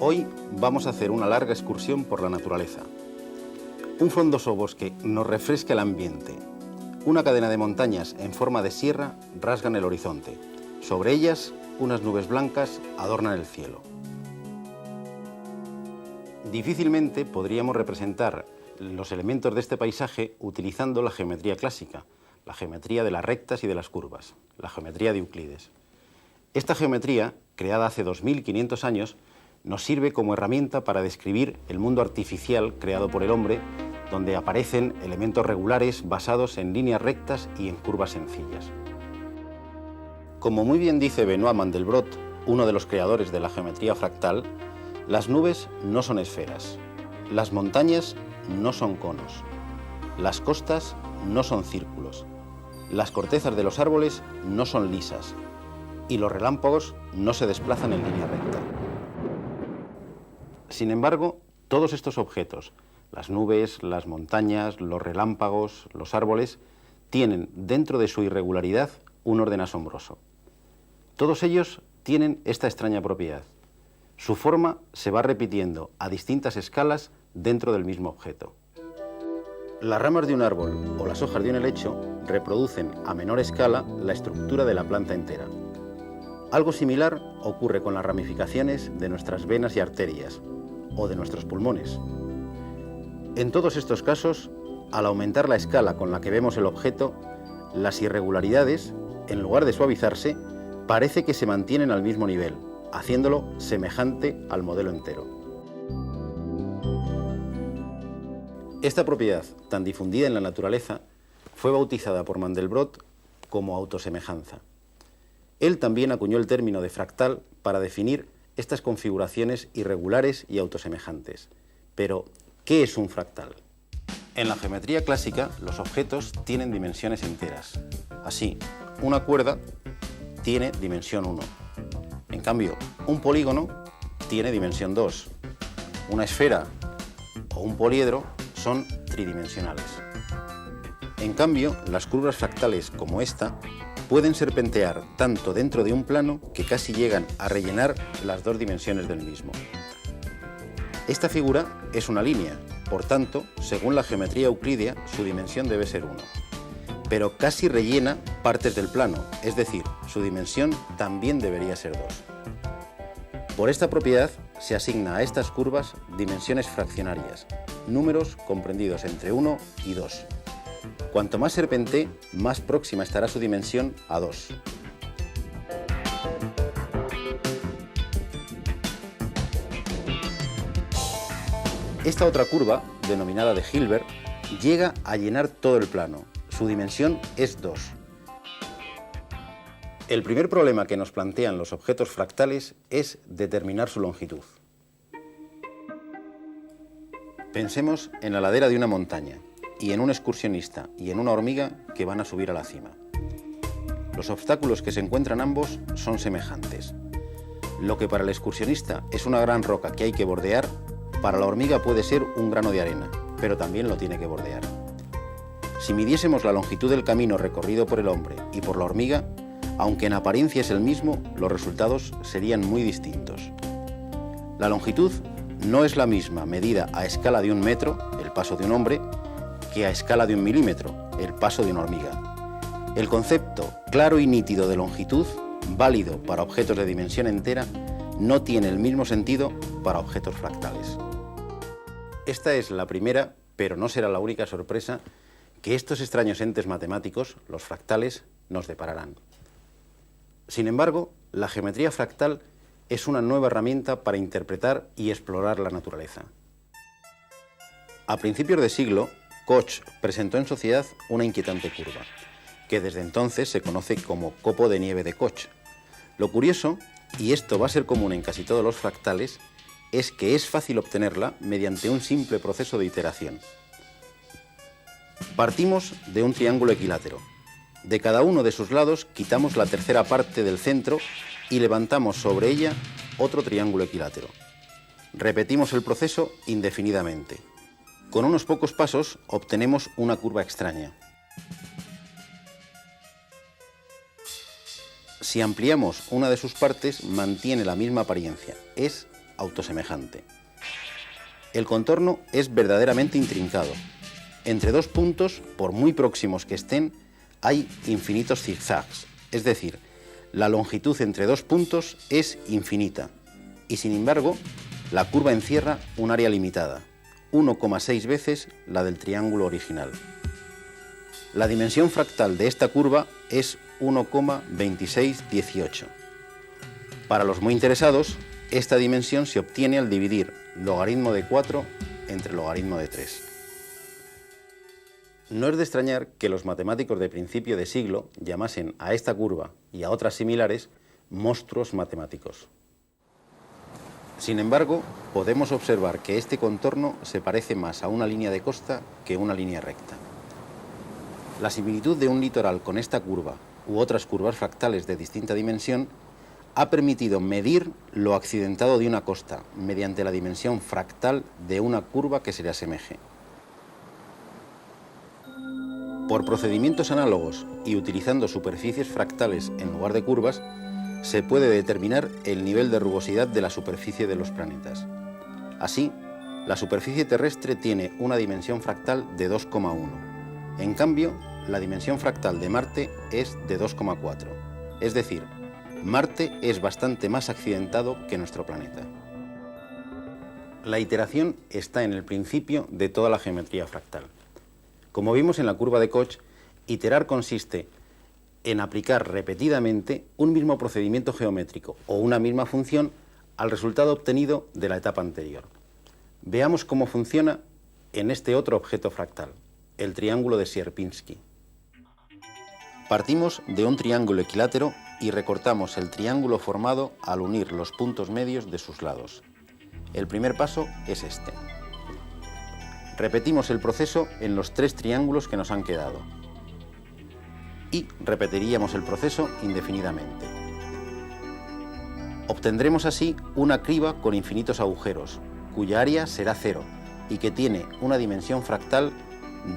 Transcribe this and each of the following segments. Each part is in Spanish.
Hoy vamos a hacer una larga excursión por la naturaleza. Un frondoso bosque nos refresca el ambiente. Una cadena de montañas en forma de sierra rasgan el horizonte. Sobre ellas, unas nubes blancas adornan el cielo. Difícilmente podríamos representar los elementos de este paisaje utilizando la geometría clásica, la geometría de las rectas y de las curvas, la geometría de Euclides. Esta geometría, creada hace 2500 años, nos sirve como herramienta para describir el mundo artificial creado por el hombre, donde aparecen elementos regulares basados en líneas rectas y en curvas sencillas. Como muy bien dice Benoit Mandelbrot, uno de los creadores de la geometría fractal, las nubes no son esferas, las montañas no son conos, las costas no son círculos, las cortezas de los árboles no son lisas y los relámpagos no se desplazan en línea recta. Sin embargo, todos estos objetos, las nubes, las montañas, los relámpagos, los árboles, tienen dentro de su irregularidad un orden asombroso. Todos ellos tienen esta extraña propiedad. Su forma se va repitiendo a distintas escalas dentro del mismo objeto. Las ramas de un árbol o las hojas de un helecho reproducen a menor escala la estructura de la planta entera. Algo similar ocurre con las ramificaciones de nuestras venas y arterias, o de nuestros pulmones. En todos estos casos, al aumentar la escala con la que vemos el objeto, las irregularidades, en lugar de suavizarse, parece que se mantienen al mismo nivel, haciéndolo semejante al modelo entero. Esta propiedad, tan difundida en la naturaleza, fue bautizada por Mandelbrot como autosemejanza. Él también acuñó el término de fractal para definir estas configuraciones irregulares y autosemejantes. Pero, ¿qué es un fractal? En la geometría clásica, los objetos tienen dimensiones enteras. Así, una cuerda tiene dimensión 1. En cambio, un polígono tiene dimensión 2. Una esfera o un poliedro son tridimensionales. En cambio, las curvas fractales como esta pueden serpentear tanto dentro de un plano que casi llegan a rellenar las dos dimensiones del mismo. Esta figura es una línea, por tanto, según la geometría euclídea, su dimensión debe ser 1. Pero casi rellena partes del plano, es decir, su dimensión también debería ser 2. Por esta propiedad se asigna a estas curvas dimensiones fraccionarias, números comprendidos entre 1 y 2. Cuanto más serpentee, más próxima estará su dimensión a 2. Esta otra curva, denominada de Hilbert, llega a llenar todo el plano. Su dimensión es 2. El primer problema que nos plantean los objetos fractales es determinar su longitud. Pensemos en la ladera de una montaña, y en un excursionista y en una hormiga que van a subir a la cima. Los obstáculos que se encuentran ambos son semejantes. Lo que para el excursionista es una gran roca que hay que bordear, para la hormiga puede ser un grano de arena, pero también lo tiene que bordear. Si midiésemos la longitud del camino recorrido por el hombre y por la hormiga, aunque en apariencia es el mismo, los resultados serían muy distintos. La longitud no es la misma medida a escala de 1 metro, el paso de un hombre, que a escala de 1 milímetro, el paso de una hormiga. El concepto claro y nítido de longitud, válido para objetos de dimensión entera, no tiene el mismo sentido para objetos fractales. Esta es la primera, pero no será la única sorpresa que estos extraños entes matemáticos, los fractales, nos depararán. Sin embargo, la geometría fractal es una nueva herramienta para interpretar y explorar la naturaleza. A principios de siglo, Koch presentó en sociedad una inquietante curva, que desde entonces se conoce como copo de nieve de Koch. Lo curioso, y esto va a ser común en casi todos los fractales, es que es fácil obtenerla mediante un simple proceso de iteración. Partimos de un triángulo equilátero. De cada uno de sus lados quitamos la tercera parte del centro y levantamos sobre ella otro triángulo equilátero. Repetimos el proceso indefinidamente. Con unos pocos pasos obtenemos una curva extraña. Si ampliamos una de sus partes, mantiene la misma apariencia. Es autosemejante. El contorno es verdaderamente intrincado. Entre dos puntos, por muy próximos que estén, hay infinitos zigzags, es decir, la longitud entre dos puntos es infinita y, sin embargo, la curva encierra un área limitada, 1,6 veces la del triángulo original. La dimensión fractal de esta curva es 1,2618. Para los muy interesados, esta dimensión se obtiene al dividir logaritmo de 4 entre logaritmo de 3. No es de extrañar que los matemáticos de principio de siglo llamasen a esta curva y a otras similares monstruos matemáticos. Sin embargo, podemos observar que este contorno se parece más a una línea de costa que una línea recta. La similitud de un litoral con esta curva u otras curvas fractales de distinta dimensión ha permitido medir lo accidentado de una costa mediante la dimensión fractal de una curva que se le asemeje. Por procedimientos análogos y utilizando superficies fractales en lugar de curvas, se puede determinar el nivel de rugosidad de la superficie de los planetas. Así, la superficie terrestre tiene una dimensión fractal de 2,1. En cambio, la dimensión fractal de Marte es de 2,4. Es decir, Marte es bastante más accidentado que nuestro planeta. La iteración está en el principio de toda la geometría fractal. Como vimos en la curva de Koch, iterar consiste en aplicar repetidamente un mismo procedimiento geométrico o una misma función al resultado obtenido de la etapa anterior. Veamos cómo funciona en este otro objeto fractal, el triángulo de Sierpinski. Partimos de un triángulo equilátero y recortamos el triángulo formado al unir los puntos medios de sus lados. El primer paso es este. Repetimos el proceso en los tres triángulos que nos han quedado. Y repetiríamos el proceso indefinidamente. Obtendremos así una criba con infinitos agujeros, cuya área será 0 y que tiene una dimensión fractal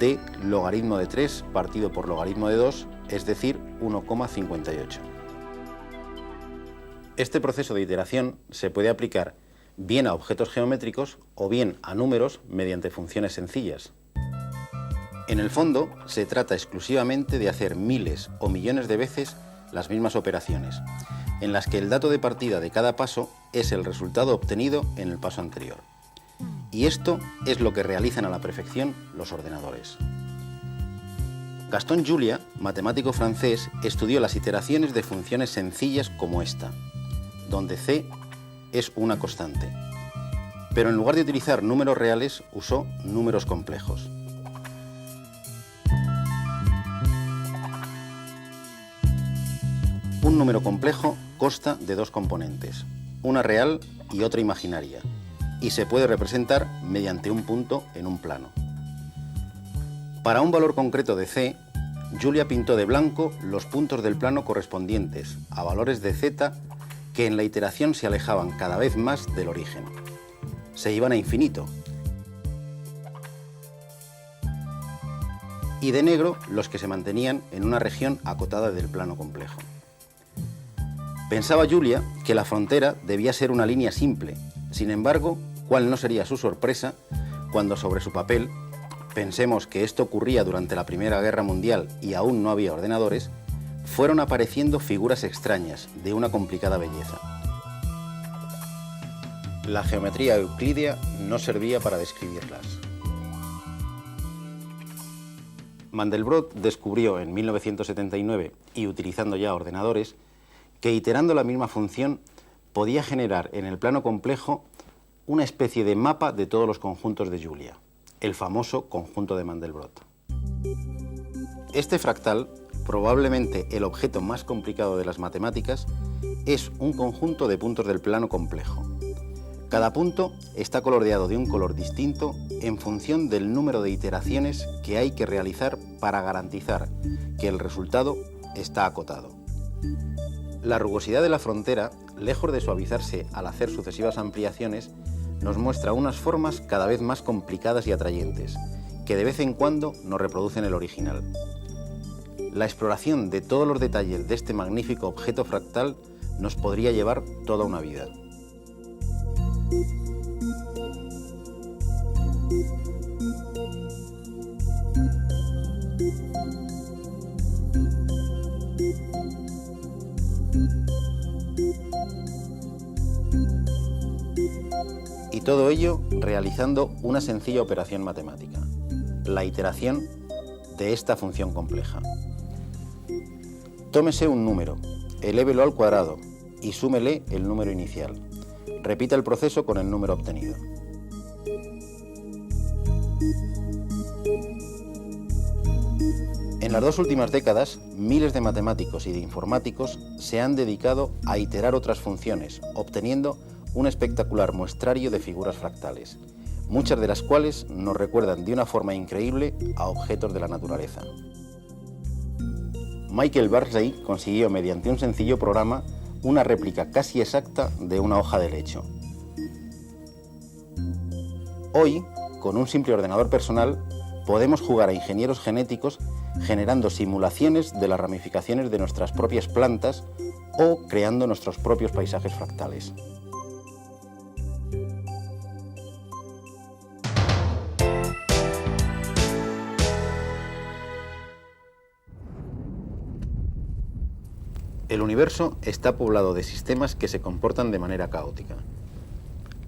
de logaritmo de 3 partido por logaritmo de 2, es decir, 1,58. Este proceso de iteración se puede aplicar bien a objetos geométricos o bien a números mediante funciones sencillas. En el fondo, se trata exclusivamente de hacer miles o millones de veces las mismas operaciones, en las que el dato de partida de cada paso es el resultado obtenido en el paso anterior. Y esto es lo que realizan a la perfección los ordenadores. Gaston Julia, matemático francés, estudió las iteraciones de funciones sencillas como esta, donde c es una constante. Pero en lugar de utilizar números reales, usó números complejos. Un número complejo consta de dos componentes, una real y otra imaginaria, y se puede representar mediante un punto en un plano. Para un valor concreto de c, Julia pintó de blanco los puntos del plano correspondientes a valores de z que en la iteración se alejaban cada vez más del origen. Se iban a infinito. Y de negro los que se mantenían en una región acotada del plano complejo. Pensaba Julia que la frontera debía ser una línea simple. Sin embargo, ¿cuál no sería su sorpresa cuando sobre su papel, pensemos que esto ocurría durante la Primera Guerra Mundial y aún no había ordenadores, fueron apareciendo figuras extrañas de una complicada belleza? La geometría euclídea no servía para describirlas. Mandelbrot descubrió en 1979, y utilizando ya ordenadores, que iterando la misma función podía generar en el plano complejo una especie de mapa de todos los conjuntos de Julia, el famoso conjunto de Mandelbrot. Este fractal, probablemente el objeto más complicado de las matemáticas, es un conjunto de puntos del plano complejo. Cada punto está coloreado de un color distinto en función del número de iteraciones que hay que realizar para garantizar que el resultado está acotado. La rugosidad de la frontera, lejos de suavizarse al hacer sucesivas ampliaciones, nos muestra unas formas cada vez más complicadas y atrayentes, que de vez en cuando nos reproducen el original. La exploración de todos los detalles de este magnífico objeto fractal nos podría llevar toda una vida. todo ello realizando una sencilla operación matemática, la iteración de esta función compleja. Tómese un número, elévelo al cuadrado y súmele el número inicial. Repita el proceso con el número obtenido. En las 2 últimas décadas, miles de matemáticos y de informáticos se han dedicado a iterar otras funciones, obteniendo un espectacular muestrario de figuras fractales, muchas de las cuales nos recuerdan de una forma increíble a objetos de la naturaleza. Michael Barclay consiguió mediante un sencillo programa una réplica casi exacta de una hoja de helecho. Hoy, con un simple ordenador personal, podemos jugar a ingenieros genéticos generando simulaciones de las ramificaciones de nuestras propias plantas o creando nuestros propios paisajes fractales. El universo está poblado de sistemas que se comportan de manera caótica.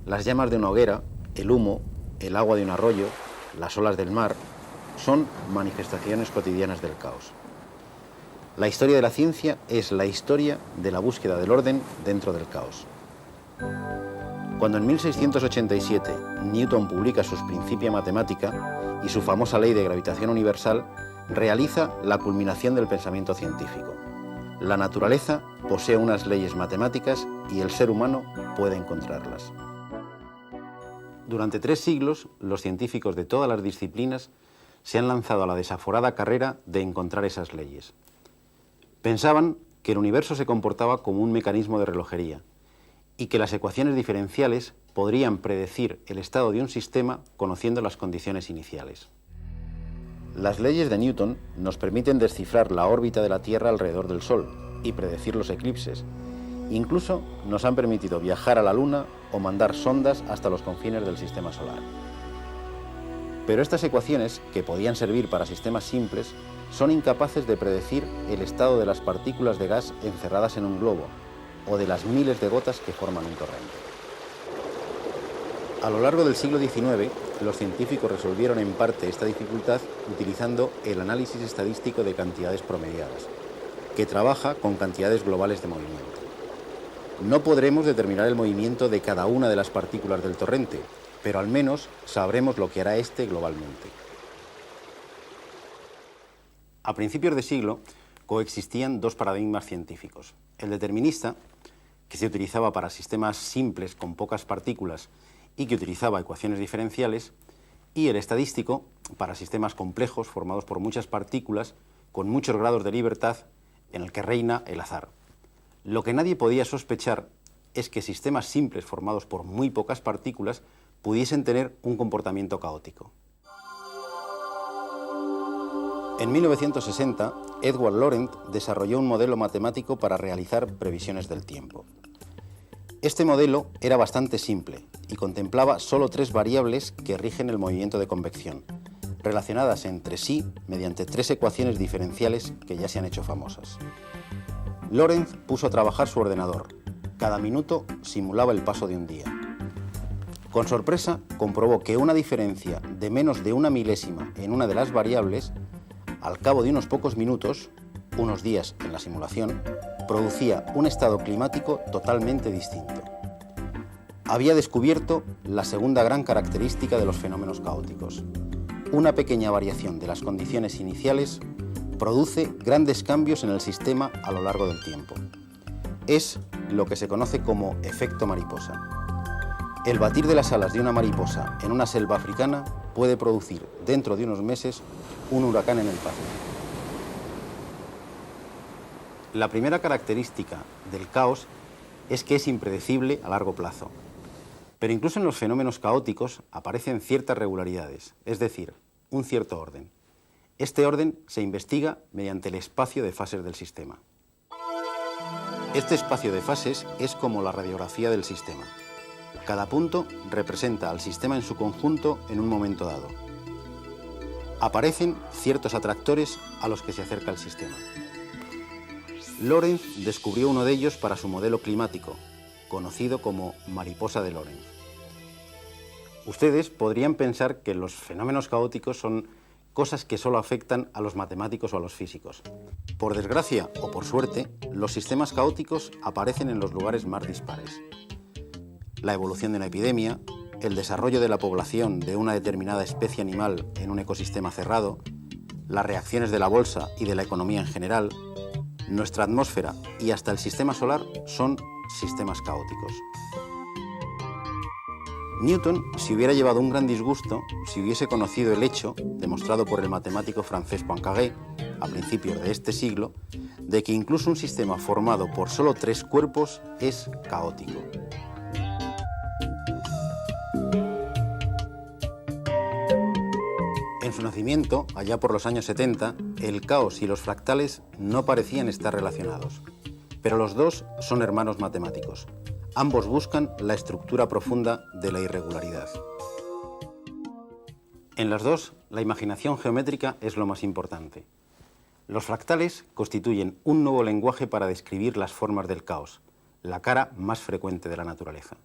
Las llamas de una hoguera, el humo, el agua de un arroyo, las olas del mar, son manifestaciones cotidianas del caos. La historia de la ciencia es la historia de la búsqueda del orden dentro del caos. Cuando en 1687 Newton publica sus Principia Mathematica y su famosa ley de gravitación universal, realiza la culminación del pensamiento científico. La naturaleza posee unas leyes matemáticas y el ser humano puede encontrarlas. Durante 3 siglos, los científicos de todas las disciplinas se han lanzado a la desaforada carrera de encontrar esas leyes. Pensaban que el universo se comportaba como un mecanismo de relojería y que las ecuaciones diferenciales podrían predecir el estado de un sistema conociendo las condiciones iniciales. Las leyes de Newton nos permiten descifrar la órbita de la Tierra alrededor del Sol y predecir los eclipses. Incluso nos han permitido viajar a la Luna o mandar sondas hasta los confines del sistema solar. Pero estas ecuaciones, que podían servir para sistemas simples, son incapaces de predecir el estado de las partículas de gas encerradas en un globo o de las miles de gotas que forman un torrente. A lo largo del siglo XIX, los científicos resolvieron en parte esta dificultad utilizando el análisis estadístico de cantidades promediadas, que trabaja con cantidades globales de movimiento. No podremos determinar el movimiento de cada una de las partículas del torrente, pero al menos sabremos lo que hará éste globalmente. A principios de siglo coexistían 2 paradigmas científicos: el determinista, que se utilizaba para sistemas simples con pocas partículas y que utilizaba ecuaciones diferenciales, y el estadístico para sistemas complejos formados por muchas partículas con muchos grados de libertad en el que reina el azar. Lo que nadie podía sospechar es que sistemas simples formados por muy pocas partículas pudiesen tener un comportamiento caótico. En 1960, Edward Lorenz desarrolló un modelo matemático para realizar previsiones del tiempo. Este modelo era bastante simple y contemplaba solo 3 variables que rigen el movimiento de convección, relacionadas entre sí mediante 3 ecuaciones diferenciales que ya se han hecho famosas. Lorenz puso a trabajar su ordenador. Cada minuto simulaba el paso de un día. Con sorpresa, comprobó que una diferencia de menos de 1 milésima en una de las variables, al cabo de unos pocos minutos, unos días en la simulación, producía un estado climático totalmente distinto. Había descubierto la segunda gran característica de los fenómenos caóticos. Una pequeña variación de las condiciones iniciales produce grandes cambios en el sistema a lo largo del tiempo. Es lo que se conoce como efecto mariposa. El batir de las alas de una mariposa en una selva africana puede producir, dentro de unos meses, un huracán en el Pacífico. La primera característica del caos es que es impredecible a largo plazo. Pero incluso en los fenómenos caóticos aparecen ciertas regularidades, es decir, un cierto orden. Este orden se investiga mediante el espacio de fases del sistema. Este espacio de fases es como la radiografía del sistema. Cada punto representa al sistema en su conjunto en un momento dado. Aparecen ciertos atractores a los que se acerca el sistema. Lorenz descubrió uno de ellos para su modelo climático, conocido como mariposa de Lorenz. Ustedes podrían pensar que los fenómenos caóticos son cosas que solo afectan a los matemáticos o a los físicos. Por desgracia o por suerte, los sistemas caóticos aparecen en los lugares más dispares. La evolución de una epidemia, el desarrollo de la población de una determinada especie animal en un ecosistema cerrado, las reacciones de la bolsa y de la economía en general, nuestra atmósfera y hasta el sistema solar son sistemas caóticos. Newton se hubiera llevado un gran disgusto si hubiese conocido el hecho, demostrado por el matemático francés Poincaré a principios de este siglo, de que incluso un sistema formado por solo 3 cuerpos es caótico. En su nacimiento, allá por los años 70, el caos y los fractales no parecían estar relacionados, pero los dos son hermanos matemáticos. Ambos buscan la estructura profunda de la irregularidad. En las dos, la imaginación geométrica es lo más importante. Los fractales constituyen un nuevo lenguaje para describir las formas del caos, la cara más frecuente de la naturaleza.